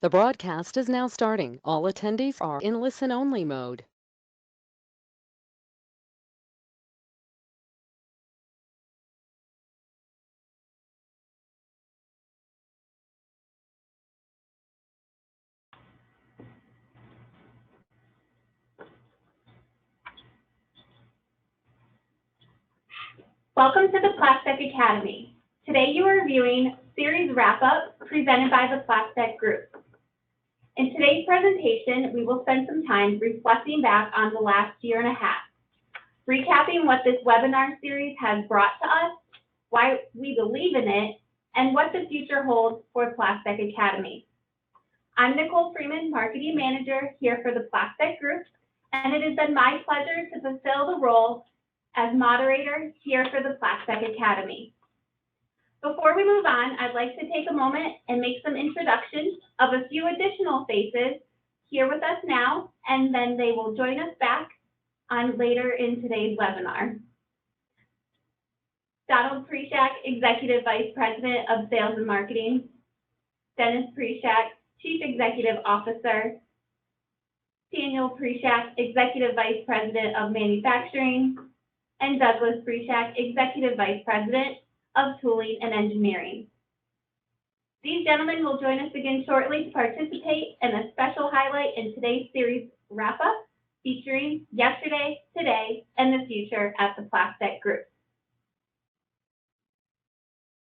The broadcast is now starting. All attendees are in listen-only mode. Welcome to the Plastek Academy. Today you are viewing Series Wrap-Up presented by the Plastek Group. In today's presentation, we will spend some time reflecting back on the last year and a half, recapping what this webinar series has brought to us, why we believe in it, and what the future holds for Plastek Academy. I'm Nicole Freeman, Marketing Manager here for the Plastek Group, and it has been my pleasure to fulfill the role as moderator here for the Plastek Academy. Before we move on, I'd like to take a moment and make some introductions of a few additional faces here with us now, and then they will join us back on later in today's webinar. Donald Preshak, Executive Vice President of Sales and Marketing. Dennis Preshak, Chief Executive Officer. Daniel Preshak, Executive Vice President of Manufacturing. And Douglas Preshak, Executive Vice President of Tooling and Engineering. These gentlemen will join us again shortly to participate in a special highlight in today's series wrap-up featuring yesterday, today, and the future at the Plastek Group.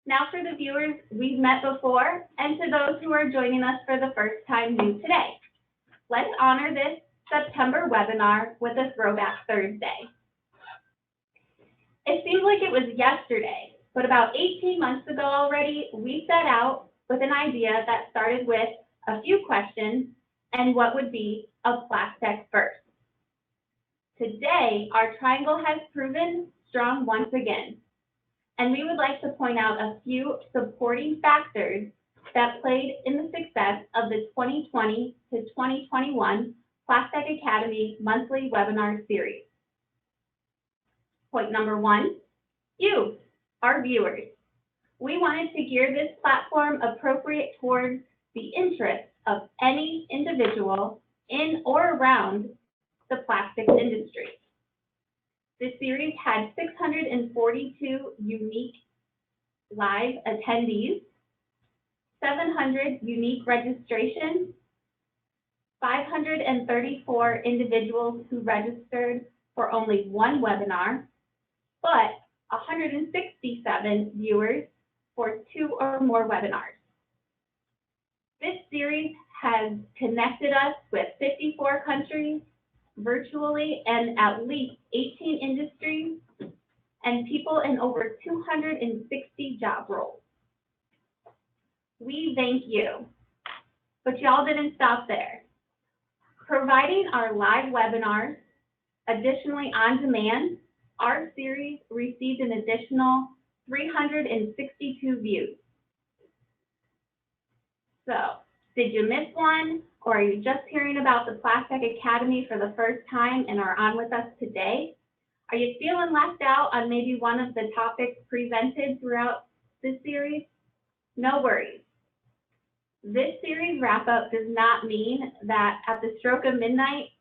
Now for the viewers we've met before, and to those who are joining us for the first time new today. Let's honor this September webinar with a Throwback Thursday. It seems like it was yesterday, but about 18 months ago already, we set out with an idea that started with a few questions and what would be a Plastek first. Today, our triangle has proven strong once again, and we would like to point out a few supporting factors that played in the success of the 2020 to 2021 Plastek Academy monthly webinar series. Point number one, you, our viewers. We wanted to gear this platform appropriate towards the interests of any individual in or around the plastics industry. This series had 642 unique live attendees, 700 unique registrations, 534 individuals who registered for only one webinar, but 167 viewers for 2 or more webinars. This series has connected us with 54 countries virtually and at least 18 industries and people in over 260 job roles. We thank you, but y'all didn't stop there. Providing our live webinars, additionally on demand, our series received an additional 362 views. So, did you miss one, or are you just hearing about the Plastek Academy for the first time and are on with us today? Are you feeling left out on maybe one of the topics presented throughout this series? No worries. This series wrap-up does not mean that at the stroke of midnight,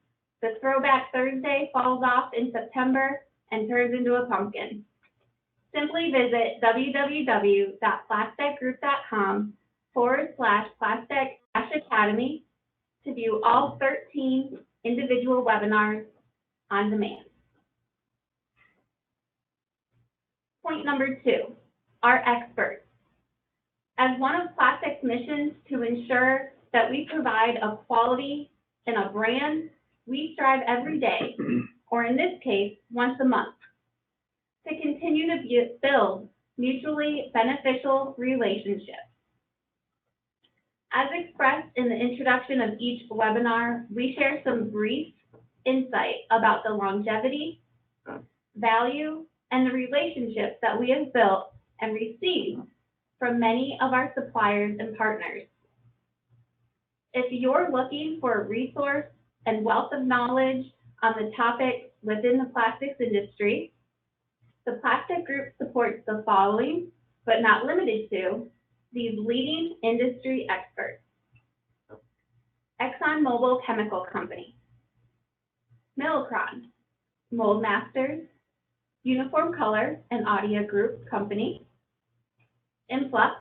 the Throwback Thursday falls off in September and turns into a pumpkin. Simply visit www.plastekgroup.com/Plastek-Academy to view all 13 individual webinars on demand. Point number two, our experts. As one of Plastek's missions to ensure that we provide a quality and a brand, we strive every day, or in this case, once a month, to continue to build mutually beneficial relationships. As expressed in the introduction of each webinar, we share some brief insight about the longevity, value, and the relationships that we have built and received from many of our suppliers and partners. If you're looking for a resource and wealth of knowledge on the topic within the plastics industry, the Plastek Group supports the following, but not limited to, these leading industry experts: ExxonMobil Chemical Company, Millicron, Mold Masters, Uniform Color and Audio Group Company, Influx,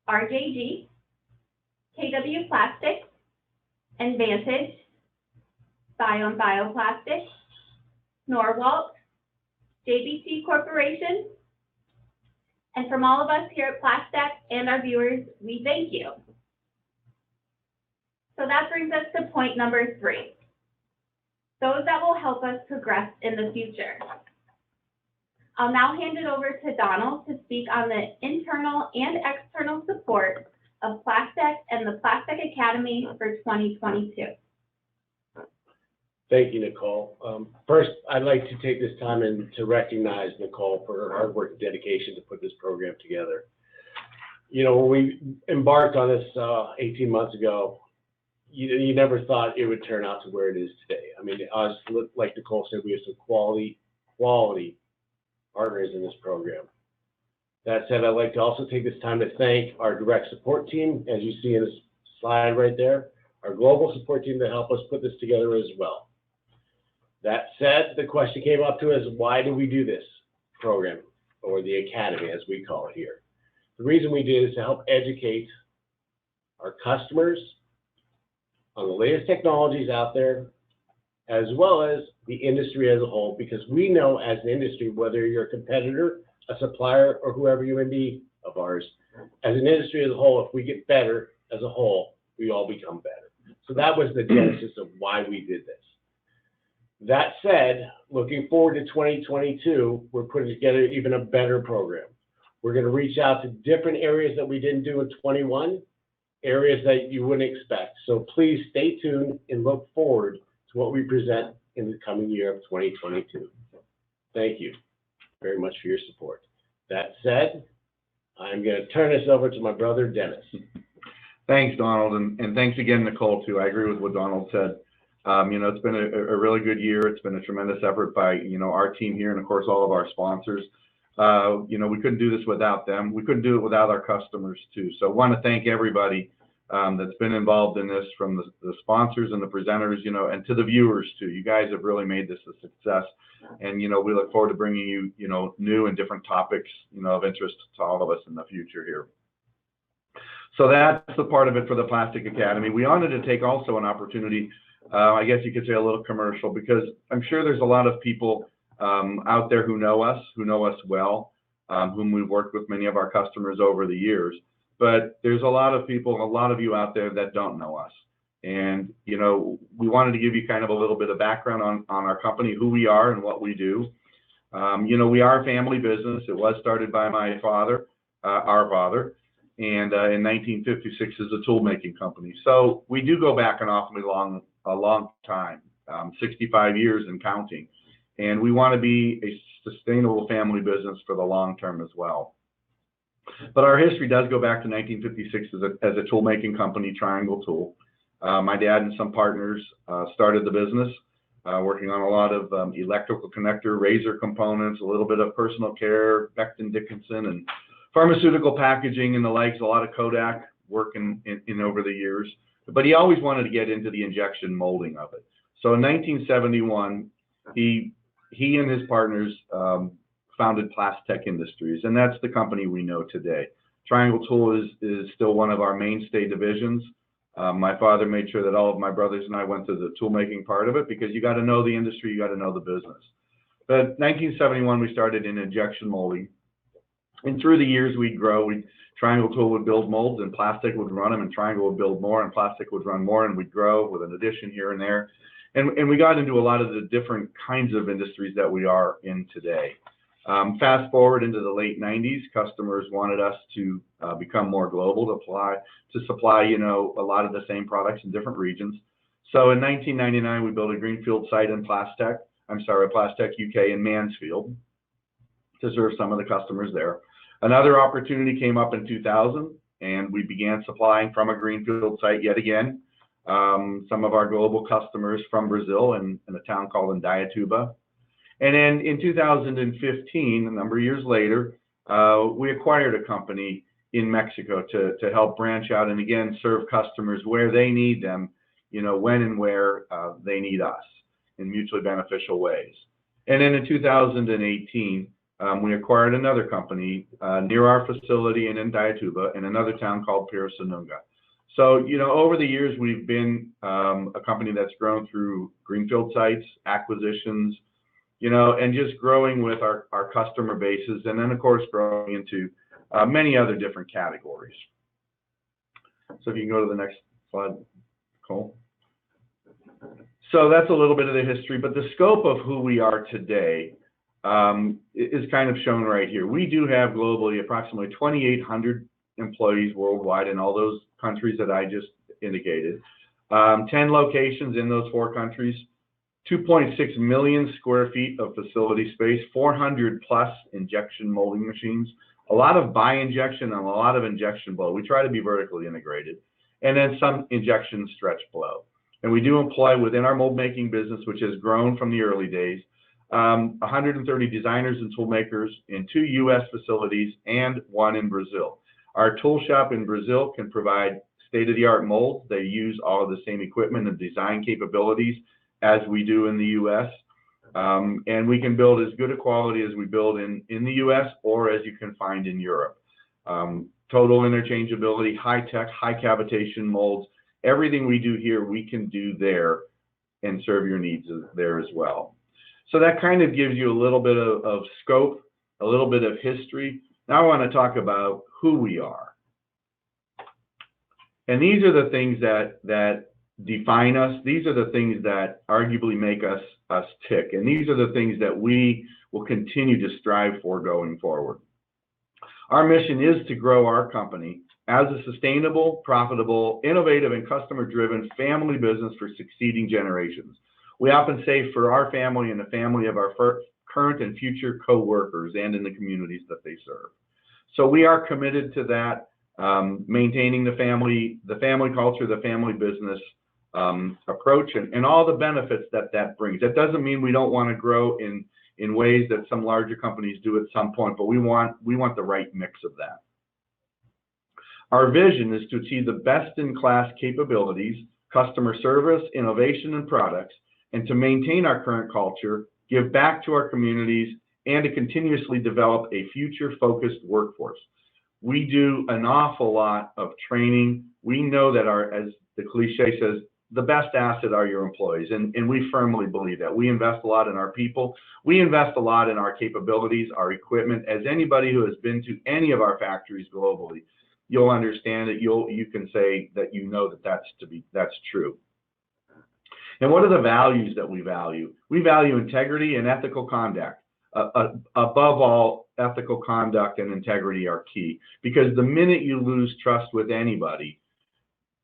RJG, KW Plastics, Advantage, Bion Bioplastic, Norwalt, JBC Corporation, and from all of us here at Plastek and our viewers, we thank you. So that brings us to point number 3, those that will help us progress in the future. I'll now hand it over to Donald to speak on the internal and external support of Plastek and the Plastek Academy for 2022. Thank you, Nicole. First, I'd like to take this time and to recognize Nicole for her hard work and dedication to put this program together. You know, when we embarked on this 18 months ago, you never thought it would turn out to where it is today. I mean, us, like Nicole said, we have some quality partners in this program. That said, I'd like to also take this time to thank our direct support team, as you see in this slide right there, our global support team that helped us put this together as well. That said, the question came up to us, why do we do this program, or the Academy as we call it here? The reason we did is to help educate our customers on the latest technologies out there, as well as the industry as a whole, because we know as an industry, whether you're a competitor, a supplier, or whoever you may be of ours, as an industry as a whole, if we get better as a whole, we all become better. So that was the genesis of why we did this. That said, looking forward to 2022, we're putting together even a better program. We're going to reach out to different areas that we didn't do in 21, areas that you wouldn't expect. So please stay tuned and look forward to what we present in the coming year of 2022. Thank you very much for your support. That said, I'm going to turn this over to my brother, Dennis. Thanks, Donald, and thanks again, Nicole, too. I agree with what Donald said. You know, it's been a really good year. It's been a tremendous effort by, you know, our team here and, of course, all of our sponsors. You know, we couldn't do this without them. We couldn't do it without our customers, too. So I want to thank everybody that's been involved in this, from the sponsors and the presenters, you know, and to the viewers, too. You guys have really made this a success. And, you know, we look forward to bringing you, you know, new and different topics, you know, of interest to all of us in the future here. So that's the part of it for the Plastek Academy. We wanted to take also an opportunity, I guess you could say a little commercial, because I'm sure there's a lot of people out there who know us well, whom we've worked with, many of our customers over the years. But there's a lot of people, a lot of you out there that don't know us. And, you know, we wanted to give you kind of a little bit of background on our company, who we are and what we do. You know, we are a family business. It was started by my father, our father, and in 1956 as a tool making company. So we do go back an awfully long time, 65 years and counting. And we want to be a sustainable family business for the long term as well. But our history does go back to 1956 as a tool making company, Triangle Tool. My dad and some partners started the business, working on a lot of electrical connector, razor components, a little bit of personal care, Becton Dickinson, and pharmaceutical packaging and the likes, a lot of Kodak work in over the years. But he always wanted to get into the injection molding of it. So in 1971, he and his partners founded Plastek Industries, and that's the company we know today. Triangle Tool is still one of our mainstay divisions. My father made sure that all of my brothers and I went to the tool making part of it, because you got to know the industry, you got to know the business. But 1971, we started in injection molding. And through the years, we'd grow. Triangle Tool would build molds, and Plastek would run them, and Triangle would build more, and Plastek would run more, and we'd grow with an addition here and there. And we got into a lot of the different kinds of industries that we are in today. Fast forward into the late 90s, customers wanted us to become more global, to supply, you know, a lot of the same products in different regions. So in 1999, we built a greenfield site in Plastek UK in Mansfield, to serve some of the customers there. Another opportunity came up in 2000, and we began supplying from a greenfield site yet again, some of our global customers from Brazil in a town called Indaiatuba. And then in 2015, a number of years later, we acquired a company in Mexico to help branch out and again serve customers where they need them when and where they need us in mutually beneficial ways. And then in 2018, we acquired another company near our facility in Diatuba in another town called Pirasanunga. So, over the years, we've been a company that's grown through greenfield sites, acquisitions, and just growing with our customer bases, and then, of course, growing into many other different categories. So if you can go to the next slide, Cole. So that's a little bit of the history, but the scope of who we are today is kind of shown right here. We do have globally approximately 2,800 employees worldwide in all those countries that I just indicated. 10 locations in those 4 countries, 2.6 million square feet of facility space, 400 plus injection molding machines, a lot of by injection and a lot of injection blow. We try to be vertically integrated, and then some injection stretch blow. And we do employ within our mold making business, which has grown from the early days, 130 designers and tool makers in 2 U.S. facilities and 1 in Brazil. Our tool shop in Brazil can provide state-of-the-art molds. They use all of the same equipment and design capabilities as we do in the U.S. And we can build as good a quality as we build in the U.S. or as you can find in Europe. Total interchangeability, high-tech, high cavitation molds. Everything we do here, we can do there and serve your needs there as well. So that kind of gives you a little bit of scope, a little bit of history. Now I want to talk about who we are. And these are the things that define us. These are the things that arguably make us tick. And these are the things that we will continue to strive for going forward. Our mission is to grow our company as a sustainable, profitable, innovative, and customer-driven family business for succeeding generations. We often say for our family and the family of our current and future co-workers and in the communities that they serve. So we are committed to that, maintaining the family culture, the family business approach, and all the benefits that brings. That doesn't mean we don't want to grow in ways that some larger companies do at some point, but we want the right mix of that. Our vision is to achieve the best-in-class capabilities, customer service, innovation, and products, and to maintain our current culture, give back to our communities, and to continuously develop a future-focused workforce. We do an awful lot of training. We know that as the cliche says, the best asset are your employees, and we firmly believe that. We invest a lot in our people. We invest a lot in our capabilities, our equipment. As anybody who has been to any of our factories globally, you'll understand that you can say that that's true. And what are the values that we value? We value integrity and ethical conduct. Above all, ethical conduct and integrity are key, because the minute you lose trust with anybody,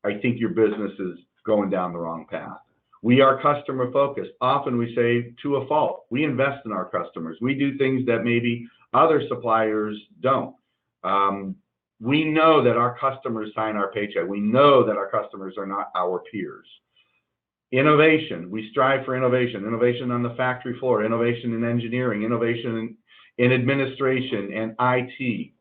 I think your business is going down the wrong path. We are customer focused. Often we say to a fault. We invest in our customers. We do things that maybe other suppliers don't. We know that our customers sign our paycheck. We know that our customers are not our peers. Innovation, we strive for innovation on the factory floor, innovation in engineering, innovation in administration and IT.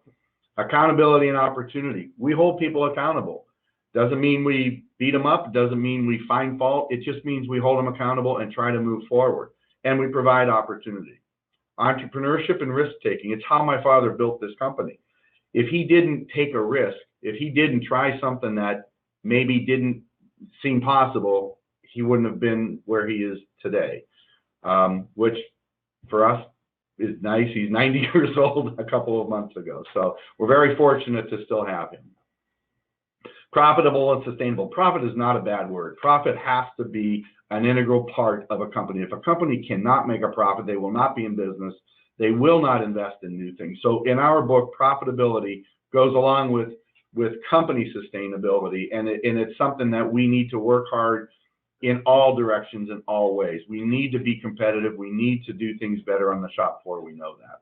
Accountability and opportunity, we hold people accountable. Doesn't mean we beat them up, doesn't mean we find fault, it just means we hold them accountable and try to move forward. And we provide opportunity. Entrepreneurship and risk-taking, it's how my father built this company. If he didn't take a risk, if he didn't try something that maybe didn't seem possible, he wouldn't have been where he is today, which for us is nice. He's 90 years old a couple of months ago. So we're very fortunate to still have him. Profitable and sustainable. Profit is not a bad word. Profit has to be an integral part of a company. If a company cannot make a profit, they will not be in business. They will not invest in new things. So in our book, profitability goes along with company sustainability, and it's something that we need to work hard in all directions, in all ways. We need to be competitive. We need to do things better on the shop floor. We know that.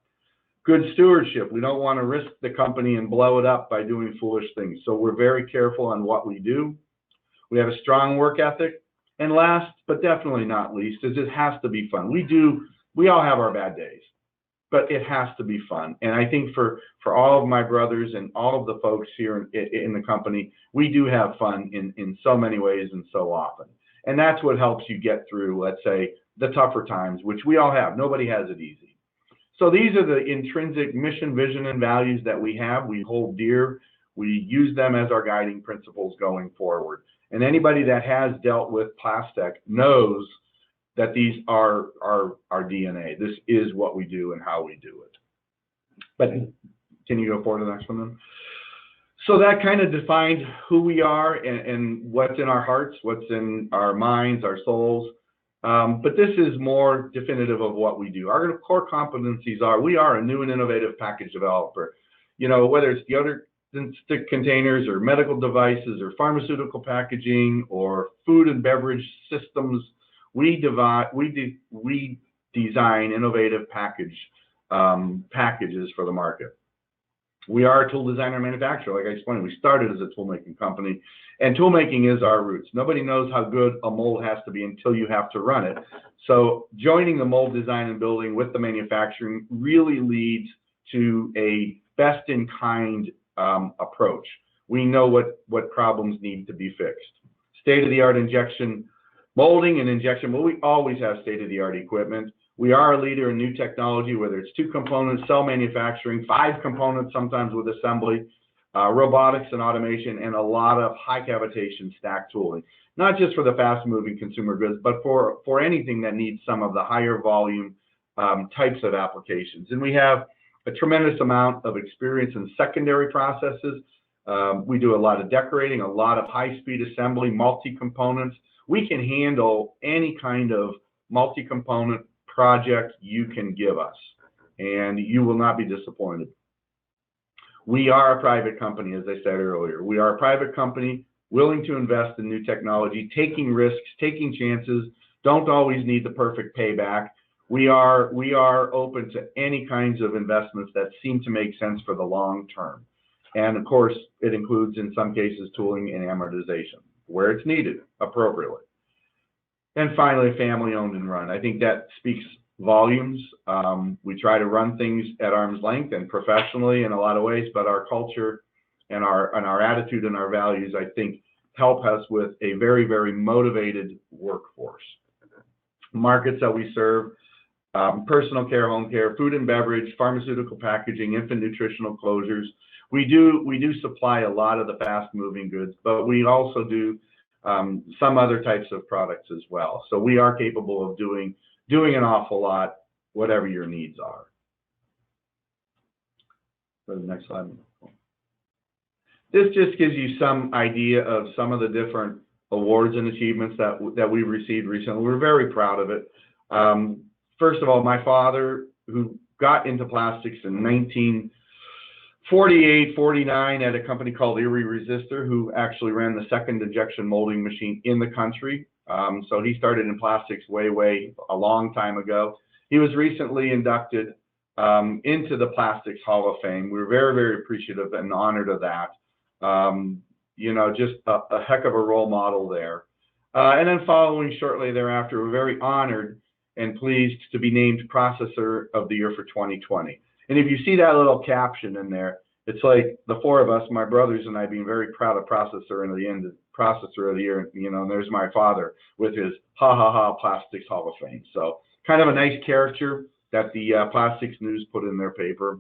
Good stewardship. We don't want to risk the company and blow it up by doing foolish things. So we're very careful on what we do. We have a strong work ethic. And last, but definitely not least, is it has to be fun. We all have our bad days, but it has to be fun. And I think for all of my brothers and all of the folks here in the company, we do have fun in so many ways and so often. And that's what helps you get through, let's say, the tougher times, which we all have. Nobody has it easy. So these are the intrinsic mission, vision, and values that we have. We hold dear. We use them as our guiding principles going forward. And anybody that has dealt with Plastek knows that these are our DNA. This is what we do and how we do it. But can you go forward to the next one then? So that kind of defined who we are and what's in our hearts, what's in our minds, our souls. But this is more definitive of what we do. Our core competencies are, we are a new and innovative package developer. You know, whether it's deodorant stick containers or medical devices or pharmaceutical packaging or food and beverage systems, we design innovative packages for the market. We are a tool designer and manufacturer. Like I explained, we started as a tool making company, and tool making is our roots. Nobody knows how good a mold has to be until you have to run it. So joining the mold design and building with the manufacturing really leads to a best-in-kind approach. We know what problems need to be fixed. State-of-the-art injection molding and injection, well, we always have state-of-the-art equipment. We are a leader in new technology, whether it's 2 components, cell manufacturing, 5 components, sometimes with assembly, robotics and automation, and a lot of high cavitation stack tooling. Not just for the fast-moving consumer goods, but for anything that needs some of the higher volume types of applications. And we have a tremendous amount of experience in secondary processes. We do a lot of decorating, a lot of high-speed assembly, multi-components. We can handle any kind of multi-component project you can give us, and you will not be disappointed. We are a private company, as I said earlier. We are a private company willing to invest in new technology, taking risks, taking chances, don't always need the perfect payback. We are open to any kinds of investments that seem to make sense for the long term. And of course, it includes, in some cases, tooling and amortization, where it's needed appropriately. And finally, family owned and run. I think that speaks volumes. We try to run things at arm's length and professionally in a lot of ways, but our culture and our attitude and our values, I think, help us with a very, very motivated workforce. Markets that we serve, personal care, home care, food and beverage, pharmaceutical packaging, infant nutritional closures. We do supply a lot of the fast moving goods, but we also do some other types of products as well. So we are capable of doing an awful lot, whatever your needs are. Go to the next slide. This just gives you some idea of some of the different awards and achievements that we've received recently. We're very proud of it. First of all, my father, who got into plastics in 1948, 49 at a company called Erie Resistor, who actually ran the second injection molding machine in the country. So he started in plastics way a long time ago. He was recently inducted into the Plastics Hall of Fame. We're very, very appreciative and honored of that. You know, just a heck of a role model there. And then following shortly thereafter, we're very honored and pleased to be named Processor of the Year for 2020. And if you see that little caption in there, it's like the 4 of us, my brothers and I, being very proud of Processor of the Year, you know, and there's my father with his Plastics Hall of Fame. So kind of a nice character that the Plastics News put in their paper.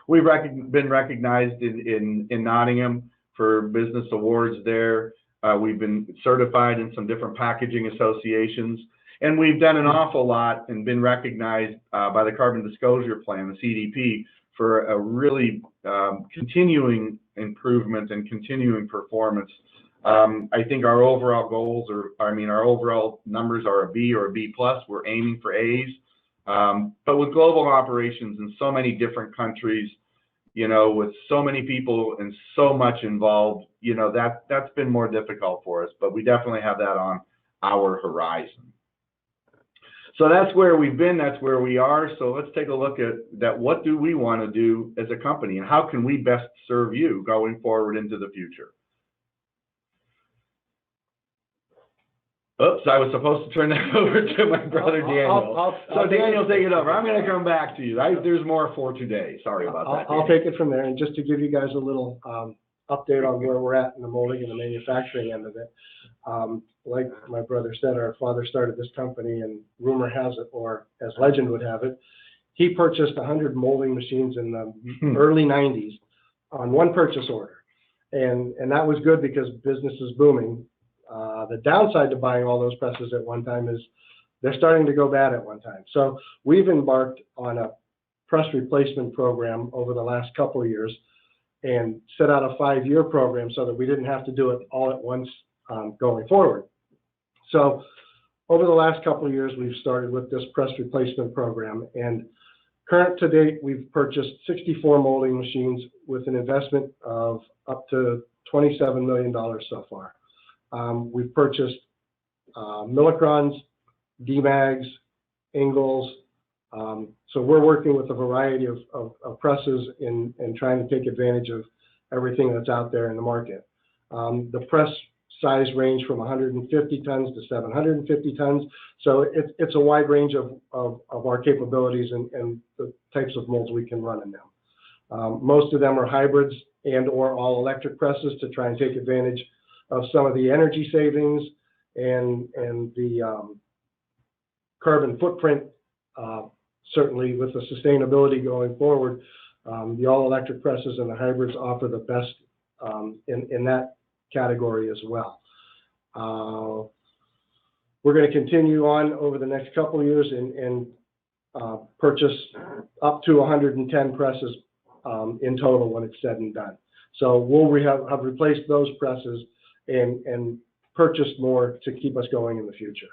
We've been recognized in Nottingham for business awards there. We've been certified in some different packaging associations. And we've done an awful lot and been recognized by the Carbon Disclosure Plan, the CDP, for a really continuing improvement and continuing performance. I think our overall goals our overall numbers are a B or a B+. We're aiming for A's. But with global operations in so many different countries, you know, with so many people and so much involved, you know, that's been more difficult for us. But we definitely have that on our horizon. So that's where we've been, that's where we are. So let's take a look at that. What do we want to do as a company, and how can we best serve you going forward into the future? Oops, I was supposed to turn that over to my brother Daniel. So Daniel, take it over. I'm going to come back to you. There's more for today. Sorry about that. I'll take it from there. And just to give you guys a little update on where we're at in the molding and the manufacturing end of it. Like my brother said, our father started this company, and rumor has it, or as legend would have it, he purchased 100 molding machines in the early 90s on one purchase order. And that was good because business is booming. The downside to buying all those presses at one time is they're starting to go bad at one time. So we've embarked on a press replacement program over the last couple of years and set out a 5-year program so that we didn't have to do it all at once going forward. So over the last couple of years, we've started with this press replacement program, and current to date, we've purchased 64 molding machines with an investment of up to $27 million so far. We've purchased Millicrons, DMAGs, Ingalls. So we're working with a variety of presses in trying to take advantage of everything that's out there in the market. The press size range from 150 tons to 750 tons. So it's a wide range of our capabilities and the types of molds we can run in them. Most of them are hybrids and or all electric presses to try and take advantage of some of the energy savings and the carbon footprint. Certainly with the sustainability going forward, the all electric presses and the hybrids offer the best in that category as well. We're going to continue on over the next couple of years and purchase up to 110 presses in total when it's said and done. So we'll have replaced those presses and purchased more to keep us going in the future.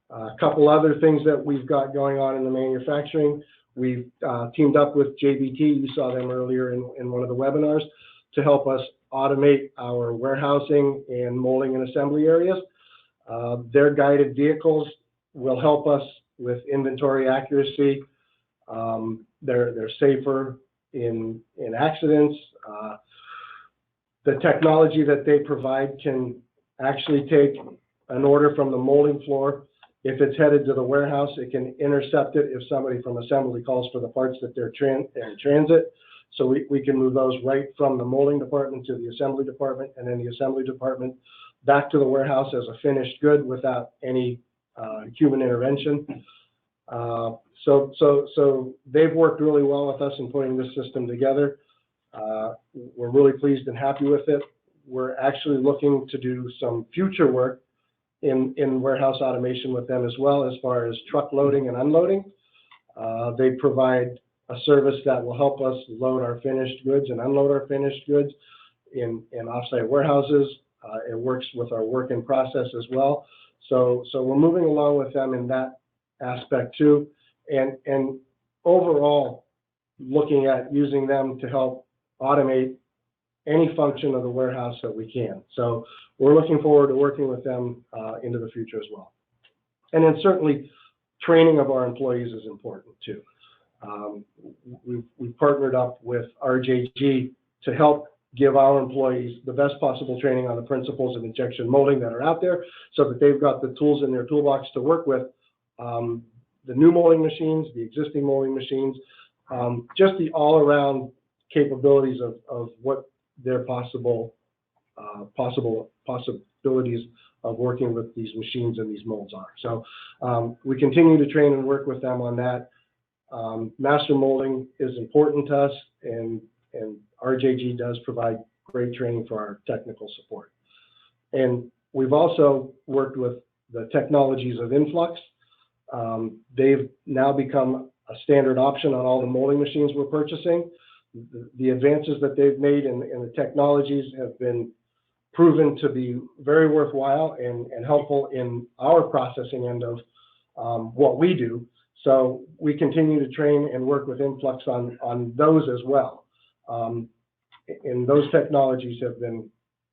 A couple other things that we've got going on in the manufacturing. We've teamed up with JBT, you saw them earlier in one of the webinars, to help us automate our warehousing and molding and assembly areas. Their guided vehicles will help us with inventory accuracy. They're safer in accidents. The technology that they provide can actually take an order from the molding floor. If it's headed to the warehouse, it can intercept it if somebody from assembly calls for the parts that they're in transit. So we can move those right from the molding department to the assembly department, and then the assembly department back to the warehouse as a finished good without any human intervention. So they've worked really well with us in putting this system together. We're really pleased and happy with it. We're actually looking to do some future work in warehouse automation with them as well, as far as truck loading and unloading. They provide a service that will help us load our finished goods and unload our finished goods in offsite warehouses. It works with our work in process as well. So we're moving along with them in that aspect too. And overall, looking at using them to help automate any function of the warehouse that we can. So we're looking forward to working with them into the future as well. And then certainly training of our employees is important too. We've partnered up with RJG to help give our employees the best possible training on the principles of injection molding that are out there, so that they've got the tools in their toolbox to work with the new molding machines, the existing molding machines, just the all-around capabilities of what their possibilities of working with these machines and these molds are. So we continue to train and work with them on that. Master molding is important to us, and RJG does provide great training for our technical support. And we've also worked with the technologies of influx. They've now become a standard option on all the molding machines we're purchasing. The advances that they've made in the technologies have been proven to be very worthwhile and helpful in our processing end of what we do. So we continue to train and work with Influx on those as well. And those technologies have been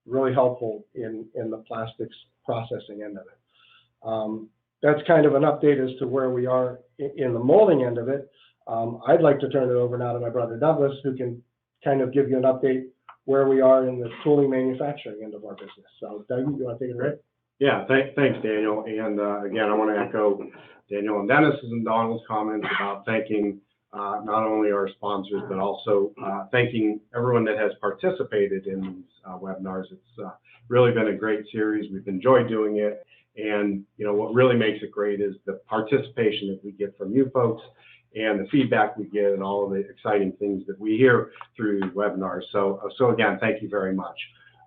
really helpful in the plastics processing end of it. That's kind of an update as to where we are in the molding end of it. I'd like to turn it over now to my brother Douglas, who can kind of give you an update where we are in the tooling manufacturing end of our business. So Doug, you want to take it away? Yeah, thanks, Daniel. And again, I want to echo Daniel and Dennis's and Donald's comments about thanking not only our sponsors, but also thanking everyone that has participated in these webinars. It's really been a great series. We've enjoyed doing it. And, you know, what really makes it great is the participation that we get from you folks and the feedback we get and all of the exciting things that we hear through these webinars. So again, thank you very much.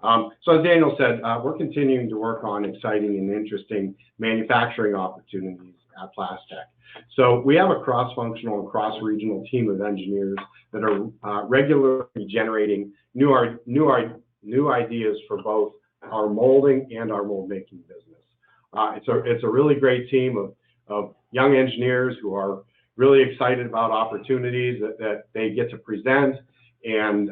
So as Daniel said, we're continuing to work on exciting and interesting manufacturing opportunities at Plastek. So we have a cross-functional and cross-regional team of engineers that are regularly generating new ideas for both our molding and our mold making business. It's a really great team of young engineers who are really excited about opportunities that they get to present and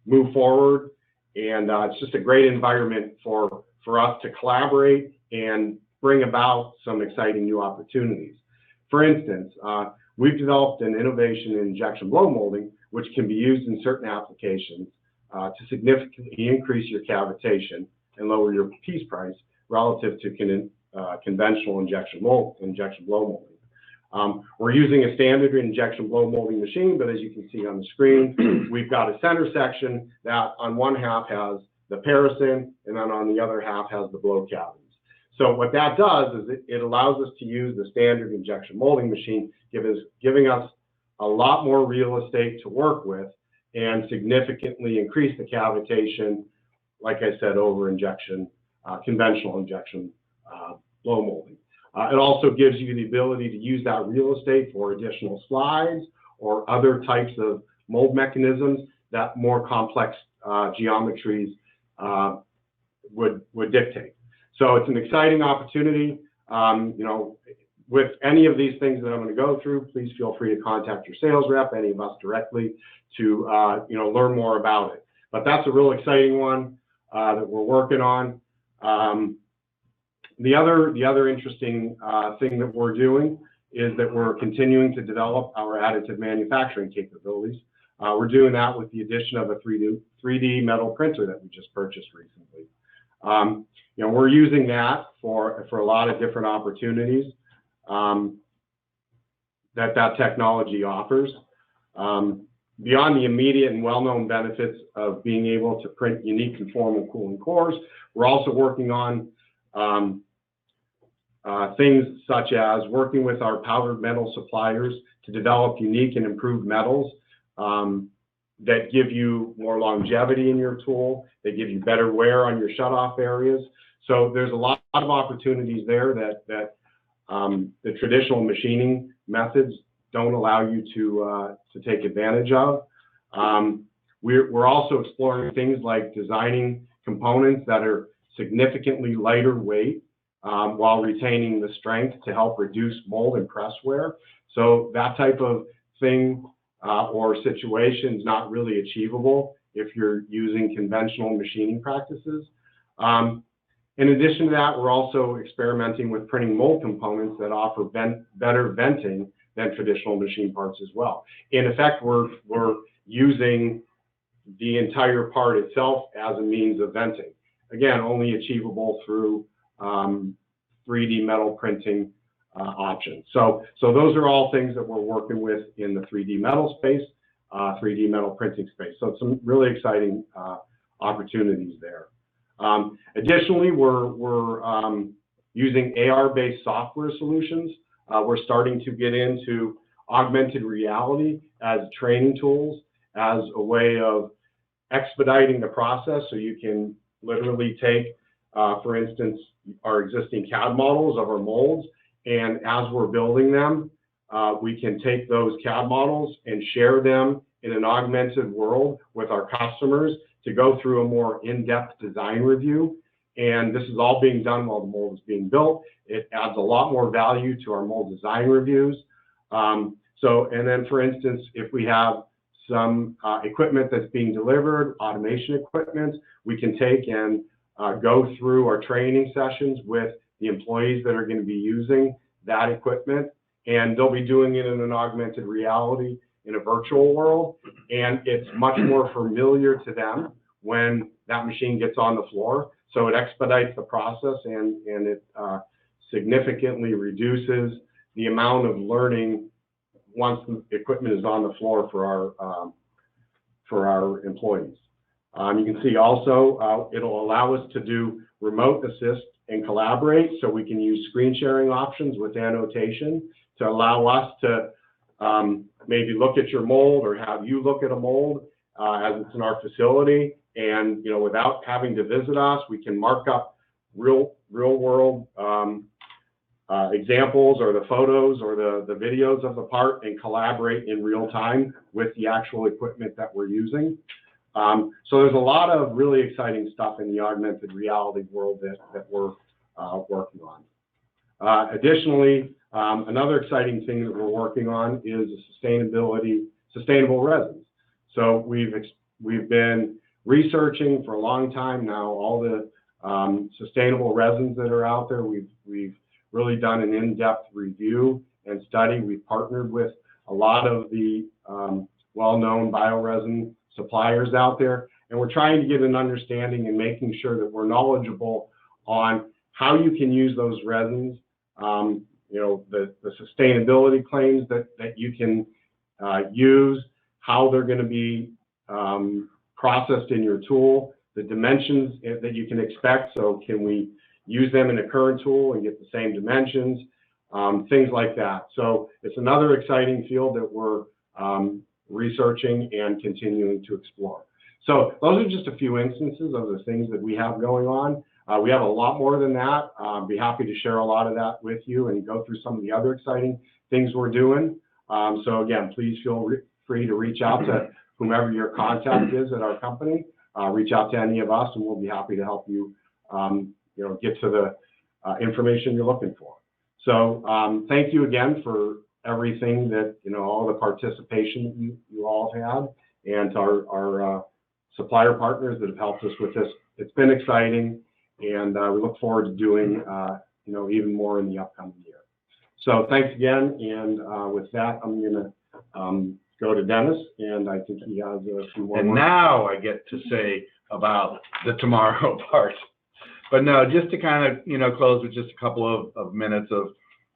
move forward. And it's just a great environment for us to collaborate and bring about some exciting new opportunities. For instance, we've developed an innovation in injection blow molding, which can be used in certain applications to significantly increase your cavitation and lower your piece price relative to conventional injection blow molding. We're using a standard injection blow molding machine, but as you can see on the screen, we've got a center section that on one half has the parison, and then on the other half has the blow cavities. So what that does is it allows us to use the standard injection molding machine, giving us a lot more real estate to work with and significantly increase the cavitation, like I said, over conventional injection blow molding. It also gives you the ability to use that real estate for additional slides or other types of mold mechanisms that more complex geometries would dictate. So it's an exciting opportunity. You know, with any of these things that I'm going to go through, please feel free to contact your sales rep, any of us directly, to you know, learn more about it. But that's a real exciting one that we're working on. The other interesting thing that we're doing is that we're continuing to develop our additive manufacturing capabilities. We're doing that with the addition of a 3D metal printer that we just purchased recently. You know, we're using that for a lot of different opportunities that technology offers. Beyond the immediate and well-known benefits of being able to print unique conformal cooling cores, we're also working on things such as working with our powdered metal suppliers to develop unique and improved metals that give you more longevity in your tool, they give you better wear on your shutoff areas. So there's a lot of opportunities there that the traditional machining methods don't allow you to take advantage of. We're also exploring things like designing components that are significantly lighter weight while retaining the strength to help reduce mold and press wear. So that type of thing or situation is not really achievable if you're using conventional machining practices. In addition to that, we're also experimenting with printing mold components that offer better venting than traditional machine parts as well. In effect, we're using the entire part itself as a means of venting. Again, only achievable through 3D metal printing options. So those are all things that we're working with in the 3D metal space, 3D metal printing space. So some really exciting opportunities there. Additionally, we're using AR-based software solutions. We're starting to get into augmented reality as training tools, as a way of expediting the process. So you can literally take, for instance, our existing CAD models of our molds, and as we're building them, we can take those CAD models and share them in an augmented world with our customers to go through a more in-depth design review. And this is all being done while the mold is being built. It adds a lot more value to our mold design reviews. And then, for instance, if we have some equipment that's being delivered, automation equipment, we can take and go through our training sessions with the employees that are going to be using that equipment, and they'll be doing it in an augmented reality in a virtual world, and it's much more familiar to them when that machine gets on the floor. So it expedites the process, and it significantly reduces the amount of learning once the equipment is on the floor for our employees. You can see also, it'll allow us to do remote assist and collaborate, so we can use screen sharing options with annotation to allow us to maybe look at your mold or have you look at a mold as it's in our facility. And, you know, without having to visit us, we can mark up real world examples or the photos or the videos of the part and collaborate in real time with the actual equipment that we're using. So there's a lot of really exciting stuff in the augmented reality world that we're working on. Additionally, another exciting thing that we're working on is sustainable resins. So we've been researching for a long time now all the sustainable resins that are out there. We've really done an in-depth review and study. We've partnered with a lot of the well-known bioresin suppliers out there, and we're trying to get an understanding and making sure that we're knowledgeable on how you can use those resins, you know, the sustainability claims that you can use, how they're going to be processed in your tool, the dimensions that you can expect. So can we use them in a current tool and get the same dimensions, things like that. So it's another exciting field that we're researching and continuing to explore. So those are just a few instances of the things that we have going on. We have a lot more than that. I'd be happy to share a lot of that with you and go through some of the other exciting things we're doing. So again, please feel free to reach out to whomever your contact is at our company. Reach out to any of us and we'll be happy to help you, you know, get to the information you're looking for. So thank you again for everything that, you know, all the participation you all have had, and to our supplier partners that have helped us with this. It's been exciting, and we look forward to doing, you know, even more in the upcoming year. So thanks again, and with that, I'm going to go to Dennis, and I think he has a few more. And now I get to say about the tomorrow part. But no, just to kind of, you know, close with just a couple of minutes of,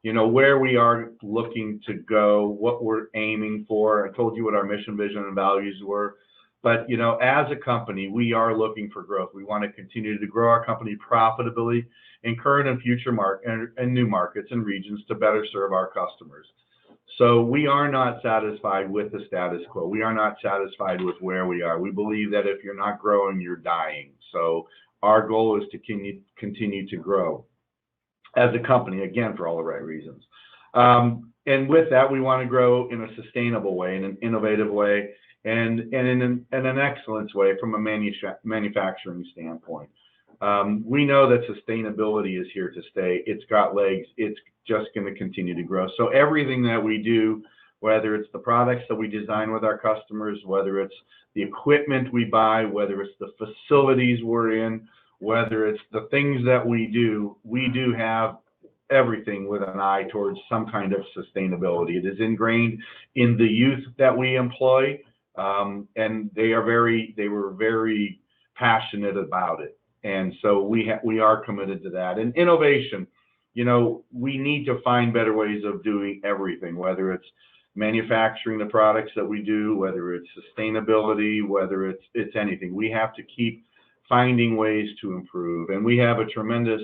you know, where we are looking to go, what we're aiming for. I told you what our mission, vision, and values were. But, you know, as a company, we are looking for growth. We want to continue to grow our company profitably in current and future and new markets and regions to better serve our customers. So we are not satisfied with the status quo. We are not satisfied with where we are. We believe that if you're not growing, you're dying. So our goal is to continue to grow as a company, again, for all the right reasons. And with that, we want to grow in a sustainable way, in an innovative way, and in an excellence way from a manufacturing standpoint. We know that sustainability is here to stay. It's got legs. It's just going to continue to grow. So everything that we do, whether it's the products that we design with our customers, whether it's the equipment we buy, whether it's the facilities we're in, whether it's the things that we do have everything with an eye towards some kind of sustainability. It is ingrained in the youth that we employ, and they were very passionate about it. And so we are committed to that. And innovation, you know, we need to find better ways of doing everything, whether it's manufacturing the products that we do, whether it's sustainability, whether it's anything. We have to keep finding ways to improve. And we have a tremendous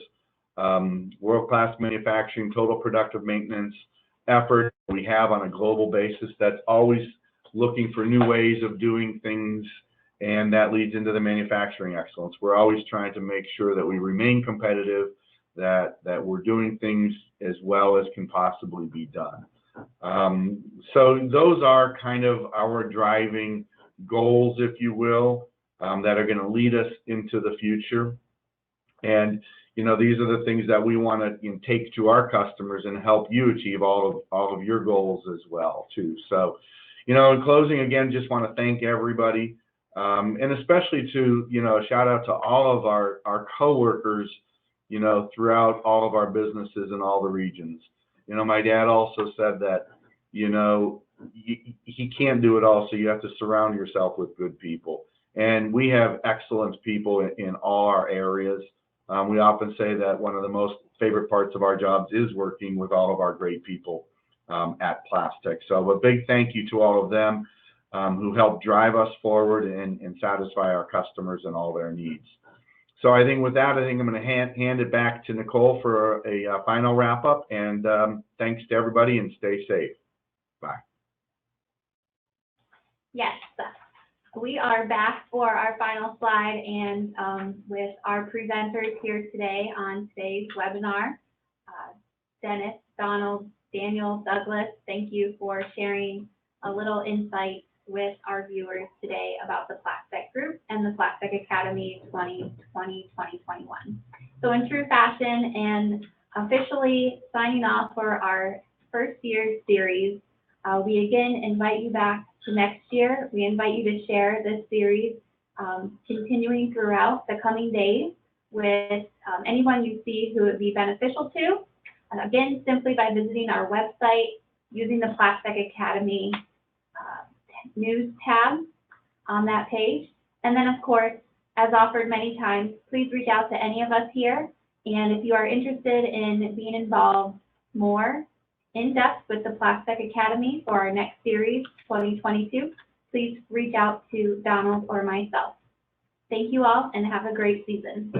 world-class manufacturing, total productive maintenance effort we have on a global basis that's always looking for new ways of doing things, and that leads into the manufacturing excellence. We're always trying to make sure that we remain competitive, that we're doing things as well as can possibly be done. So those are kind of our driving goals, if you will, that are going to lead us into the future. And, you know, these are the things that we want to, you know, take to our customers and help you achieve all of your goals as well, too. So, you know, in closing, again, just want to thank everybody, and especially to, you know, a shout out to all of our coworkers, you know, throughout all of our businesses in all the regions. You know, my dad also said that, you know, he can't do it all, so you have to surround yourself with good people. And we have excellent people in all our areas. We often say that one of the most favorite parts of our jobs is working with all of our great people at Plastek. So a big thank you to all of them who help drive us forward and satisfy our customers and all their needs. So I think with that, I think I'm going to hand it back to Nicole for a final wrap up, and thanks to everybody and stay safe. Bye. Yes, we are back for our final slide, and with our presenters here today on today's webinar, Dennis, Donald, Daniel, Douglas, thank you for sharing a little insight with our viewers today about the Plastek Group and the Plastek Academy 2020-2021. So in true fashion and officially signing off for our first year series, we again invite you back to next year. We invite you to share this series continuing throughout the coming days with anyone you see who would be beneficial to. Again, simply by visiting our website, using the Plastek Academy news tab on that page. And then, of course, as offered many times, please reach out to any of us here. And if you are interested in being involved more in depth with the Plastek Academy for our next series, 2022, please reach out to Donald or myself. Thank you all and have a great season.